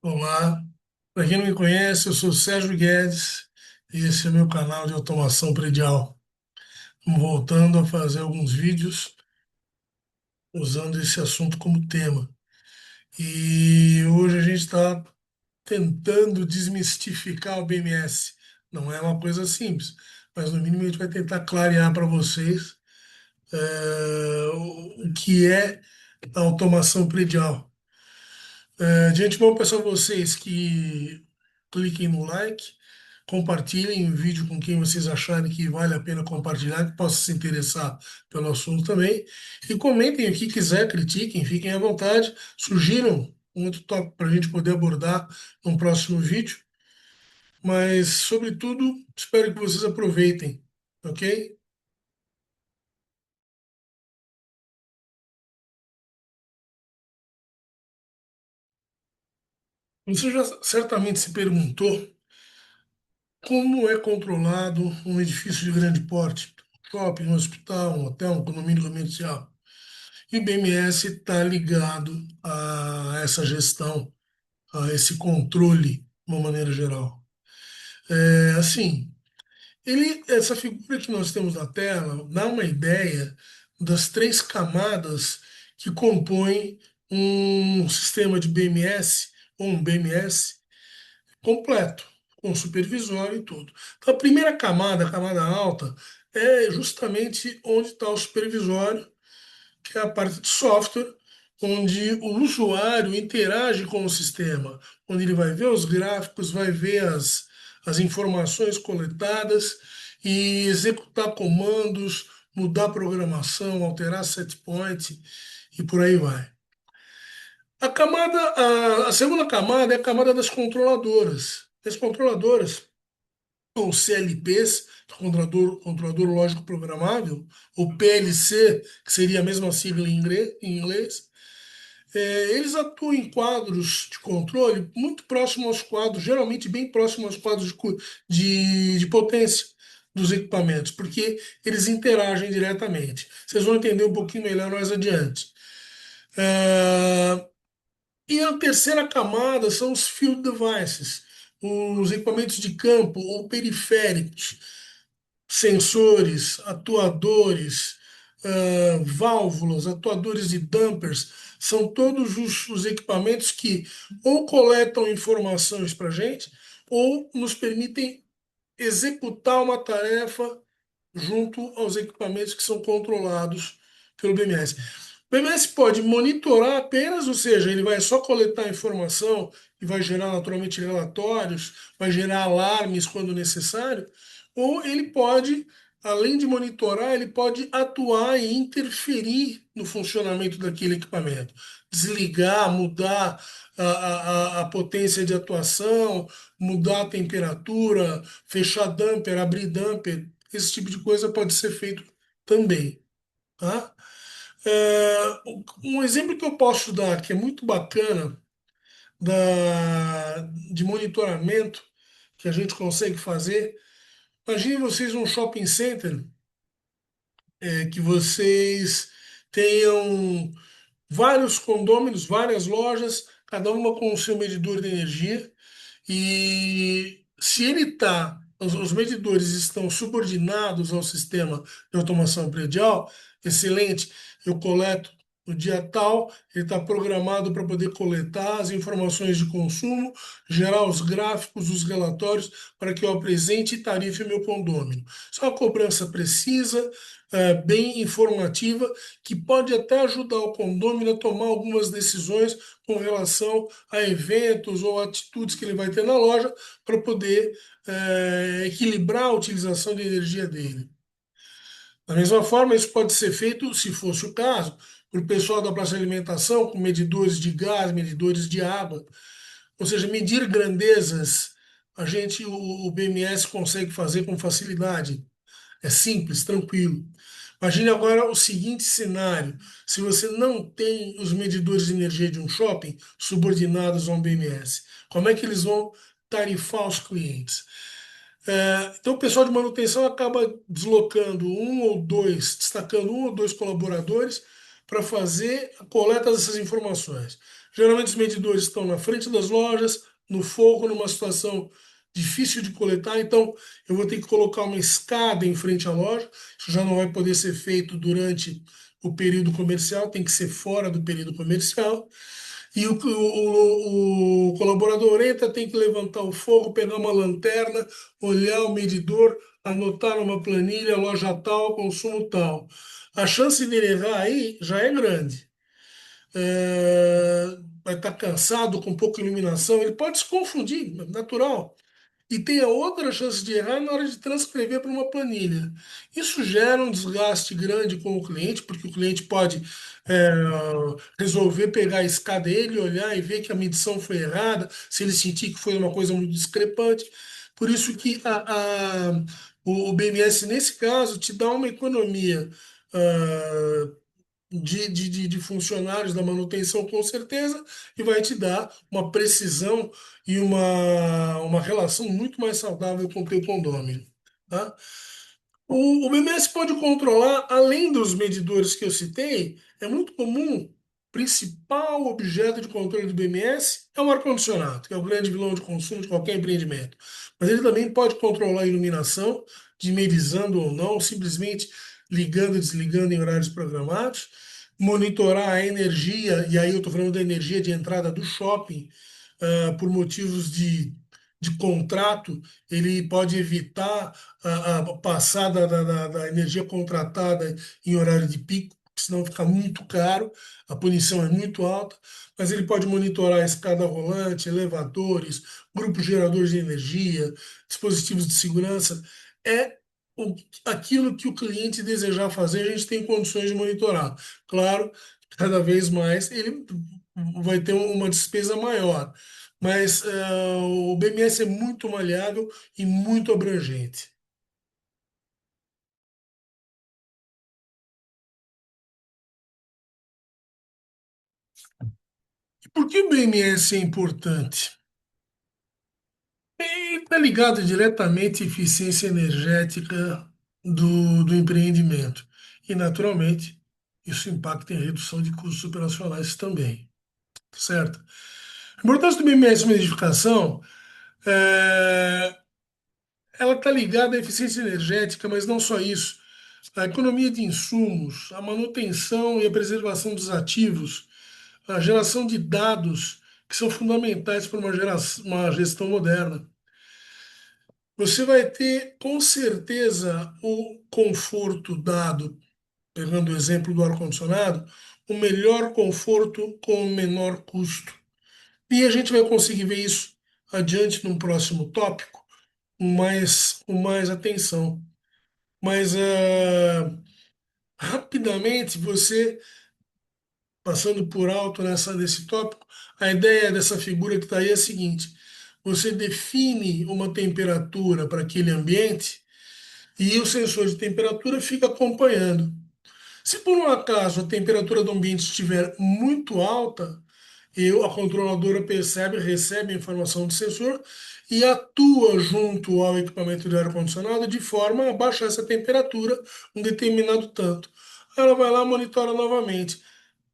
Olá, para quem não me conhece, eu sou Sérgio Guedes e esse é meu canal de automação predial. Estamos voltando a fazer alguns vídeos usando esse assunto como tema. E hoje a gente está tentando desmistificar o BMS. Não é uma coisa simples, mas no mínimo a gente vai tentar clarear para vocês o que é a automação predial. De antemão, peço a vocês que cliquem no like, compartilhem o vídeo com quem vocês acharem que vale a pena compartilhar, que possa se interessar pelo assunto também. E comentem o que quiser, critiquem, fiquem à vontade, sugiram um outro tópico para a gente poder abordar no próximo vídeo. Mas, sobretudo, espero que vocês aproveitem, ok? Você já certamente se perguntou como é controlado um edifício de grande porte, shopping, um hospital, um hotel, um condomínio comercial. E o BMS está ligado a essa gestão, a esse controle, de uma maneira geral. Assim, essa figura que nós temos na tela dá uma ideia das três camadas que compõem um sistema de BMS ou um BMS completo, com supervisório e tudo. Então, a primeira camada, a camada alta, é justamente onde está o supervisório, que é a parte de software, onde o usuário interage com o sistema, onde ele vai ver os gráficos, vai ver as informações coletadas e executar comandos, mudar programação, alterar set point e por aí vai. A segunda camada é a camada das controladoras. As controladoras, ou CLPs, controlador lógico programável, ou PLC, que seria a mesma sigla em inglês, eles atuam em quadros de controle muito próximos aos quadros, geralmente bem próximos aos quadros de potência dos equipamentos, porque eles interagem diretamente. Vocês vão entender um pouquinho melhor mais adiante. Ah, e a terceira camada são os field devices, os equipamentos de campo ou periféricos, sensores, atuadores, válvulas, atuadores e dampers, são todos os equipamentos que ou coletam informações para a gente ou nos permitem executar uma tarefa junto aos equipamentos que são controlados pelo BMS. O BMS pode monitorar apenas, ou seja, ele vai só coletar informação e vai gerar naturalmente relatórios, vai gerar alarmes quando necessário, ou ele pode, além de monitorar, ele pode atuar e interferir no funcionamento daquele equipamento. Desligar, mudar a potência de atuação, mudar a temperatura, fechar damper, abrir damper, esse tipo de coisa pode ser feito também, tá? Um exemplo que eu posso dar, que é muito bacana, de monitoramento que a gente consegue fazer. Imagine vocês um shopping center, que vocês tenham vários condôminos, várias lojas, cada uma com o seu medidor de energia. E se ele está, os medidores estão subordinados ao sistema de automação predial, excelente. Eu coleto no dia tal, ele está programado para poder coletar as informações de consumo, gerar os gráficos, os relatórios, para que eu apresente e tarife meu condômino. Isso é uma cobrança precisa, bem informativa, que pode até ajudar o condômino a tomar algumas decisões com relação a eventos ou atitudes que ele vai ter na loja para poder equilibrar a utilização de energia dele. Da mesma forma, isso pode ser feito, se fosse o caso, para o pessoal da praça de alimentação, com medidores de gás, medidores de água. Ou seja, medir grandezas, o BMS consegue fazer com facilidade. É simples, tranquilo. Imagine agora o seguinte cenário: se você não tem os medidores de energia de um shopping subordinados a um BMS, como é que eles vão tarifar os clientes? Então, o pessoal de manutenção acaba deslocando um ou dois, destacando um ou dois colaboradores para fazer a coleta dessas informações. Geralmente os medidores estão na frente das lojas, no forro, numa situação difícil de coletar, então eu vou ter que colocar uma escada em frente à loja. Isso já não vai poder ser feito durante o período comercial, tem que ser fora do período comercial. E o colaborador entra, tem que levantar o forro, pegar uma lanterna, olhar o medidor, anotar numa planilha, loja tal, consumo tal. A chance de ele errar aí já é grande. Vai estar cansado, com pouca iluminação, ele pode se confundir, natural. E tem a outra chance de errar na hora de transcrever para uma planilha. Isso gera um desgaste grande com o cliente, porque o cliente pode é, resolver pegar a escada dele, olhar e ver que a medição foi errada, se ele sentir que foi uma coisa muito discrepante. Por isso que o BMS, nesse caso, te dá uma economia de funcionários da manutenção, com certeza, e vai te dar uma precisão e uma relação muito mais saudável com o teu condômino. Tá? O BMS pode controlar, além dos medidores que eu citei, é muito comum, o principal objeto de controle do BMS é o ar-condicionado, que é o grande vilão de consumo de qualquer empreendimento. Mas ele também pode controlar a iluminação, dimerizando ou não, simplesmente ligando e desligando em horários programados, monitorar a energia, e aí eu estou falando da energia de entrada do shopping, por motivos de contrato, ele pode evitar a passada da energia contratada em horário de pico, senão fica muito caro, a punição é muito alta, mas ele pode monitorar a escada rolante, elevadores, grupos geradores de energia, dispositivos de segurança. É o- aquilo que o cliente desejar fazer, a gente tem condições de monitorar. Claro, cada vez mais ele vai ter uma despesa maior, mas o BMS é muito maleável e muito abrangente. Por que o BMS é importante? Está ligado diretamente à eficiência energética do empreendimento. E, naturalmente, isso impacta em redução de custos operacionais também, certo? A importância do BMS na edificação, é, ela está ligada à eficiência energética, mas não só isso. A economia de insumos, a manutenção e a preservação dos ativos, a geração de dados que são fundamentais para uma gestão moderna. Você vai ter, com certeza, o conforto dado, pegando o exemplo do ar-condicionado, o melhor conforto com o menor custo. E a gente vai conseguir ver isso adiante num próximo tópico, com mais atenção. Mas rapidamente, você, passando por alto nesse tópico, a ideia dessa figura que está aí é a seguinte: você define uma temperatura para aquele ambiente e o sensor de temperatura fica acompanhando. Se por um acaso a temperatura do ambiente estiver muito alta, a controladora percebe, recebe a informação do sensor e atua junto ao equipamento de ar-condicionado de forma a baixar essa temperatura um determinado tanto. Ela vai lá, monitora novamente.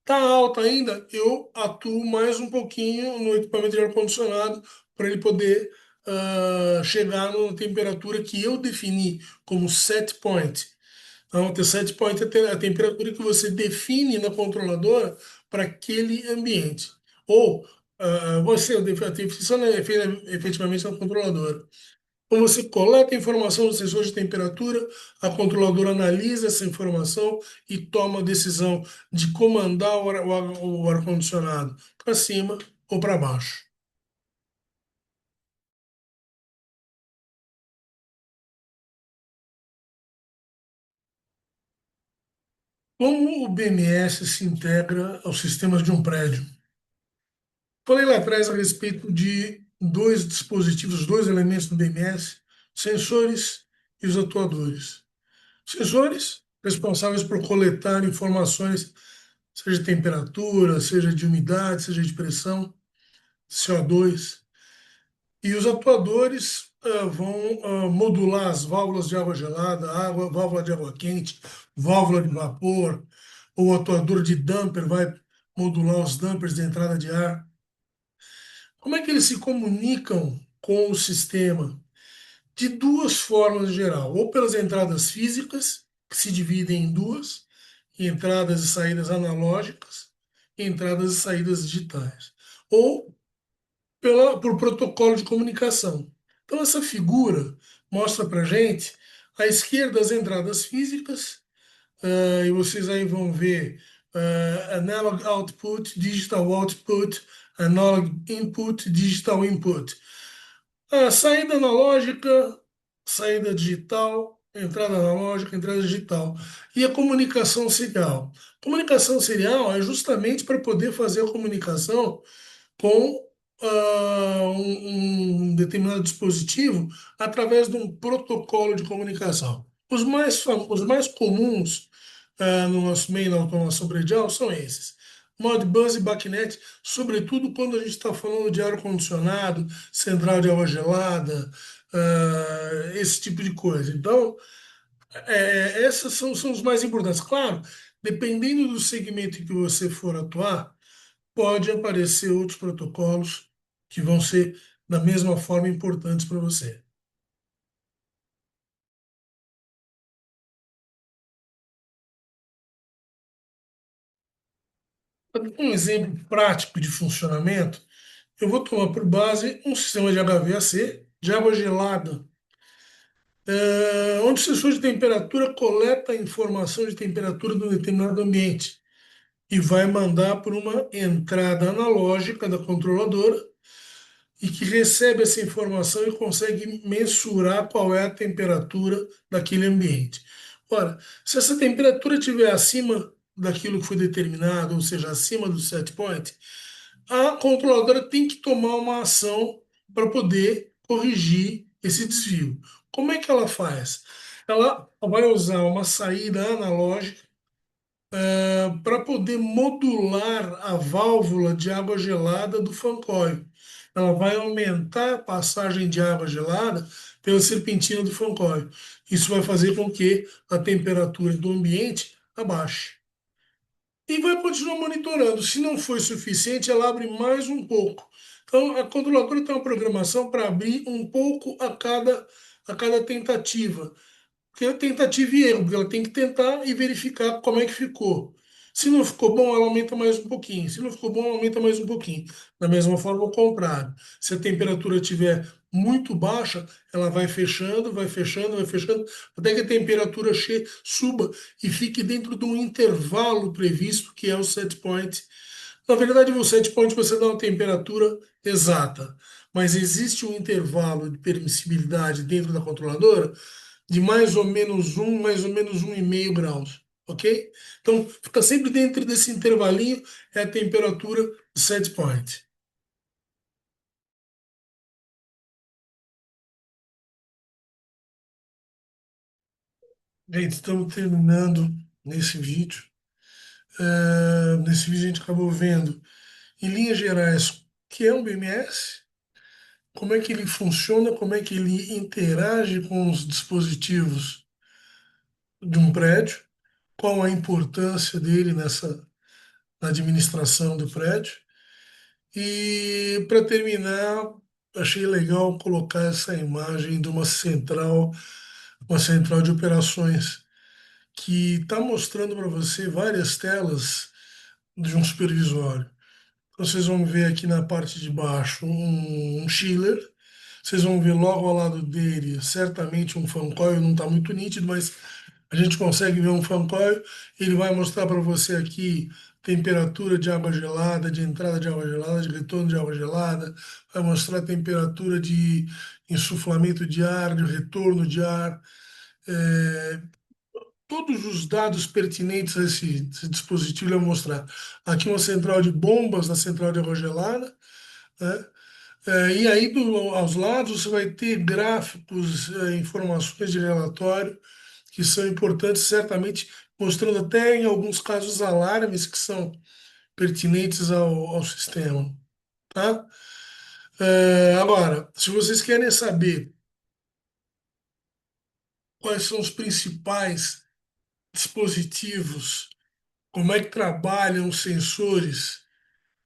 Está alta ainda? Eu atuo mais um pouquinho no equipamento de ar-condicionado para ele poder chegar na temperatura que eu defini como set point. Então, o set point é a temperatura que você define na controladora para aquele ambiente. Ou a definição é feita efetivamente na controladora. Então, você coleta a informação do sensor de temperatura, a controladora analisa essa informação e toma a decisão de comandar o ar-condicionado para cima ou para baixo. Como o BMS se integra aos sistemas de um prédio? Falei lá atrás a respeito de dois dispositivos, dois elementos do BMS, sensores e os atuadores. Sensores responsáveis por coletar informações, seja de temperatura, seja de umidade, seja de pressão, CO2. E os atuadores vão modular as válvulas de água gelada, válvula de água quente, válvula de vapor, ou atuador de damper vai modular os dampers de entrada de ar. Como é que eles se comunicam com o sistema? De duas formas em geral, ou pelas entradas físicas, que se dividem em duas, entradas e saídas analógicas, e entradas e saídas digitais, ou por protocolo de comunicação. Então, essa figura mostra para gente à esquerda as entradas físicas, e vocês aí vão ver analog output, digital output, analog input, digital input. A saída analógica, saída digital, entrada analógica, entrada digital. E a comunicação serial. Comunicação serial é justamente para poder fazer a comunicação com um determinado dispositivo através de um protocolo de comunicação. Os mais comuns no nosso meio na automação predial são esses. Modbus e BACnet, sobretudo quando a gente está falando de ar-condicionado, central de água gelada, esse tipo de coisa. Então, essas são os mais importantes. Claro, dependendo do segmento em que você for atuar, pode aparecer outros protocolos que vão ser da mesma forma importantes para você. Um exemplo prático de funcionamento, eu vou tomar por base um sistema de HVAC, de água gelada, onde o sensor de temperatura coleta a informação de temperatura de um determinado ambiente e vai mandar por uma entrada analógica da controladora e que recebe essa informação e consegue mensurar qual é a temperatura daquele ambiente. Ora, se essa temperatura estiver acima daquilo que foi determinado, ou seja, acima do set point, a controladora tem que tomar uma ação para poder corrigir esse desvio. Como é que ela faz? Ela vai usar uma saída analógica para poder modular a válvula de água gelada do fan coil. Ela vai aumentar a passagem de água gelada pela serpentina do fan coil. Isso vai fazer com que a temperatura do ambiente abaixe. E vai continuar monitorando. Se não for suficiente, ela abre mais um pouco. Então, a controladora tem uma programação para abrir um pouco a cada tentativa. Porque é tentativa e erro, porque ela tem que tentar e verificar como é que ficou. Se não ficou bom, ela aumenta mais um pouquinho. Se não ficou bom, ela aumenta mais um pouquinho. Da mesma forma, o contrário. Se a temperatura estiver muito baixa, ela vai fechando, vai fechando, vai fechando, até que a temperatura suba e fique dentro de um intervalo previsto, que é o set point. Na verdade, o set point você dá uma temperatura exata, mas existe um intervalo de permissibilidade dentro da controladora de mais ou menos 1,5 graus, ok? Então, fica sempre dentro desse intervalinho, é a temperatura do set point. Gente, estamos terminando nesse vídeo. Nesse vídeo a gente acabou vendo, em linhas gerais, o que é um BMS, como é que ele funciona, como é que ele interage com os dispositivos de um prédio, qual a importância dele na administração do prédio. E para terminar, achei legal colocar essa imagem de uma central de operações que está mostrando para você várias telas de um supervisório. Então, vocês vão ver aqui na parte de baixo um chiller. Vocês vão ver logo ao lado dele, certamente um fan coil, não está muito nítido, mas a gente consegue ver um fan coil. Ele vai mostrar para você aqui temperatura de água gelada, de entrada de água gelada, de retorno de água gelada. Vai mostrar temperatura de insuflamento de ar, de retorno de ar. É, todos os dados pertinentes a esse dispositivo ele vai mostrar. Aqui uma central de bombas na central de água gelada, né? E aí, aos lados, você vai ter gráficos, informações de relatório que são importantes, certamente mostrando até em alguns casos alarmes que são pertinentes ao sistema, tá? Agora, se vocês querem saber quais são os principais dispositivos como é que trabalham os sensores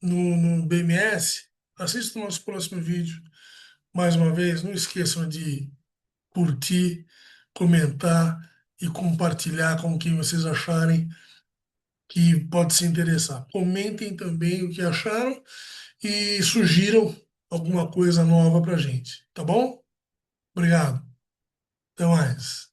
no BMS, assista o nosso próximo vídeo. Mais uma vez, não esqueçam de curtir, comentar e compartilhar com quem vocês acharem que pode se interessar. Comentem também o que acharam e sugiram alguma coisa nova para gente, tá bom? Obrigado. Até mais.